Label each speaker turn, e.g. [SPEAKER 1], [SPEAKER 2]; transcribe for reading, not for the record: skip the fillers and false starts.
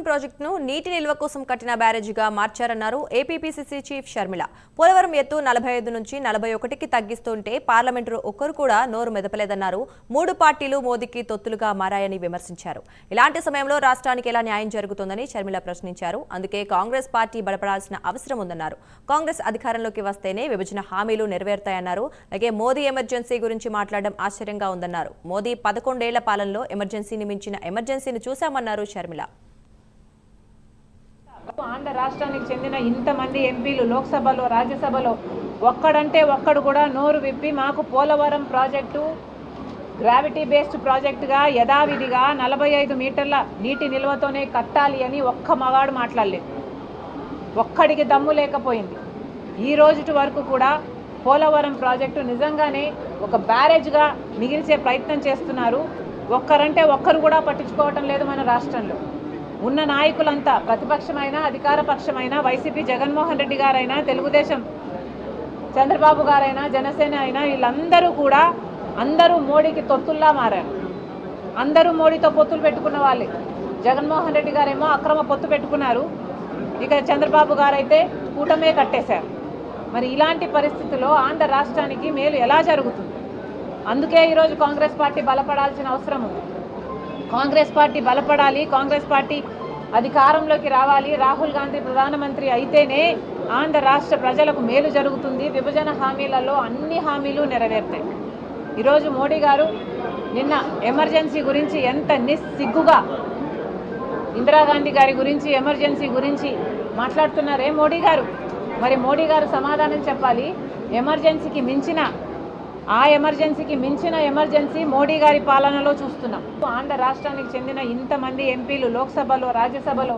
[SPEAKER 1] పోలవరం ప్రాజెక్టును నీటి నిల్వ కోసం కట్టిన బ్యారేజీగా మార్చారన్నారు ఏపీపీసీసీ చీఫ్ షర్మిల. పోలవరం ఎత్తు 45 నుంచి 41కి తగ్గిస్తుంటే పార్లమెంటులో ఒక్కరు కూడా నోరు మెదపలేదన్నారు. 3 పార్టీలు మోదీకి తొత్తులుగా మారాయని విమర్శించారు. ఇలాంటి సమయంలో రాష్ట్రానికి ఎలా న్యాయం జరుగుతుందని షర్మిల ప్రశ్నించారు. అందుకే కాంగ్రెస్ పార్టీ బలపడాల్సిన అవసరం ఉందన్నారు. కాంగ్రెస్ అధికారంలోకి వస్తేనే విభజన హామీలు నెరవేరుతాయన్నారు. అలాగే మోదీ ఎమర్జెన్సీ గురించి మాట్లాడడం ఆశ్చర్యంగా ఉందన్నారు. మోదీ 11 ఏళ్ల పాలనలో ఎమర్జెన్సీని మించిన ఎమర్జెన్సీని చూశామన్నారు షర్మిల.
[SPEAKER 2] ఆంధ్ర రాష్ట్రానికి చెందిన ఇంతమంది ఎంపీలు లోక్సభలో రాజ్యసభలో ఒక్కడంటే ఒక్కడు కూడా నోరు విప్పి మాకు పోలవరం ప్రాజెక్టు గ్రావిటీ బేస్డ్ ప్రాజెక్టుగా యథావిధిగా 45 మీటర్ల నీటి నిల్వతోనే కట్టాలి అని ఒక్క మగాడు మాట్లాడలేదు. ఒక్కడికి దమ్ము లేకపోయింది. ఈ రోజు వరకు కూడా పోలవరం ప్రాజెక్టు నిజంగానే ఒక బ్యారేజ్గా మిగిల్చే ప్రయత్నం చేస్తున్నారు. ఒక్కరంటే ఒక్కరు కూడా పట్టించుకోవటం లేదు. మన రాష్ట్రంలో ఉన్న నాయకులంతా ప్రతిపక్షమైన అధికార పక్షమైన వైసీపీ జగన్మోహన్ రెడ్డి గారైనా తెలుగుదేశం చంద్రబాబు గారైనా జనసేన అయినా వీళ్ళందరూ కూడా అందరూ మోడీకి తొత్తుల్లా మారారు. అందరూ మోడీతో పొత్తులు పెట్టుకున్న వాళ్ళే. జగన్మోహన్ రెడ్డి గారేమో అక్రమ పొత్తు పెట్టుకున్నారు. ఇక చంద్రబాబు గారైతే కూటమే కట్టేశారు. మరి ఇలాంటి పరిస్థితుల్లో ఆంధ్ర రాష్ట్రానికి మేలు ఎలా జరుగుతుంది? అందుకే ఈరోజు కాంగ్రెస్ పార్టీ బలపడాల్సిన అవసరం ఉంది. కాంగ్రెస్ పార్టీ బలపడాలి. కాంగ్రెస్ పార్టీ అధికారంలోకి రావాలి. రాహుల్ గాంధీ ప్రధానమంత్రి అయితేనే ఆంధ్ర రాష్ట్ర ప్రజలకు మేలు జరుగుతుంది. విభజన హామీలలో అన్ని హామీలు నెరవేరుతాయి. ఈరోజు మోడీ గారు నిన్న ఎమర్జెన్సీ గురించి ఎంత నిస్సిగ్గుగా ఇందిరాగాంధీ గారి గురించి ఎమర్జెన్సీ గురించి మాట్లాడుతున్నారే మోడీ గారు. మరి మోడీ గారు సమాధానం చెప్పాలి. ఎమర్జెన్సీకి మించిన ఎమర్జెన్సీ మోడీ గారి పాలనలో చూస్తున్నాం. ఆంధ్ర రాష్ట్రానికి చెందిన ఇంతమంది ఎంపీలు లోక్సభలో రాజ్యసభలో